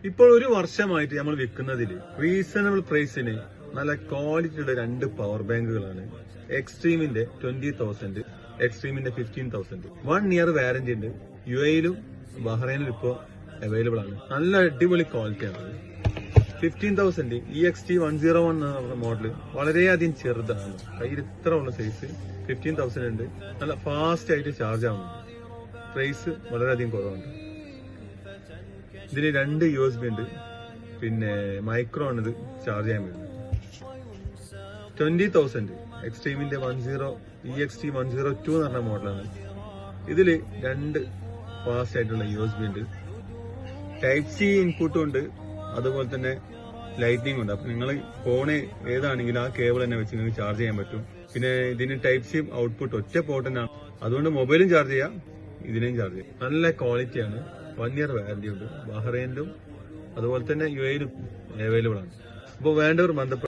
ഇപ്പോൾ ഒരു വർഷമായിട്ട് നമ്മൾ വിൽക്കുന്നതിൽ റീസണബിൾ പ്രൈസിന് നല്ല ക്വാളിറ്റി ഉള്ള 2 പവർ ബാങ്കുകളാണ്. എക്സ്ട്രീമിന്റെ 20,000, എക്സ്ട്രീമിന്റെ 15,000. 1 ഇയർ വാറന്റി ഉണ്ട്. UAE-ലും ബഹ്റൈനിലും ഇപ്പോൾ അവൈലബിൾ ആണ്. നല്ല അടിപൊളി ക്വാളിറ്റിയാണ്. 15,000 EXT 101 എന്ന മോഡല് വളരെയധികം ചെറുതാണ്. കയ്യിൽ ഇത്ര ഉള്ള സൈസ് 15,000 ഉണ്ട്. നല്ല ഫാസ്റ്റ് ആയിട്ട് ചാർജ് ആവുന്നുണ്ട്. പ്രൈസ് വളരെയധികം കുറവുണ്ട്. ഇതിന് 2 USB ഉണ്ട്. പിന്നെ മൈക്രോ ആണ് ഇത് ചാർജ് ചെയ്യാൻ വരുന്നത്. 20,000 എക്സ്ട്രീമിന്റെ 10 EXT 102 എന്ന് പറഞ്ഞ മോഡലാണ്. ഇതില് 2 ഫാസ്റ്റ് ആയിട്ടുള്ള USB ഉണ്ട്. ടൈപ്പ് C ഇൻപുട്ടും ഉണ്ട്. അതുപോലെ തന്നെ ലൈറ്റിംഗ് ഉണ്ട്. അപ്പൊ നിങ്ങൾ ഫോണ് ഏതാണെങ്കിലും ആ കേബിൾ തന്നെ വെച്ച് നിങ്ങൾക്ക് ചാർജ് ചെയ്യാൻ പറ്റും. പിന്നെ ഇതിന് ടൈപ്പ് C ഔട്ട്പുട്ട് ഒറ്റ പോർട്ട് തന്നെയാണ്. അതുകൊണ്ട് മൊബൈലും ചാർജ് ചെയ്യാം, ഇതിനെയും ചാർജ് ചെയ്യാം. നല്ല ക്വാളിറ്റിയാണ്. 1 ഇയർ വാറന്റി ഉണ്ട്. ബഹ്റൈനിലും അതുപോലെ തന്നെ UAE-ലും അവൈലബിൾ ആണ്. അപ്പോൾ വേണ്ടവർ ബന്ധപ്പെട്ടു.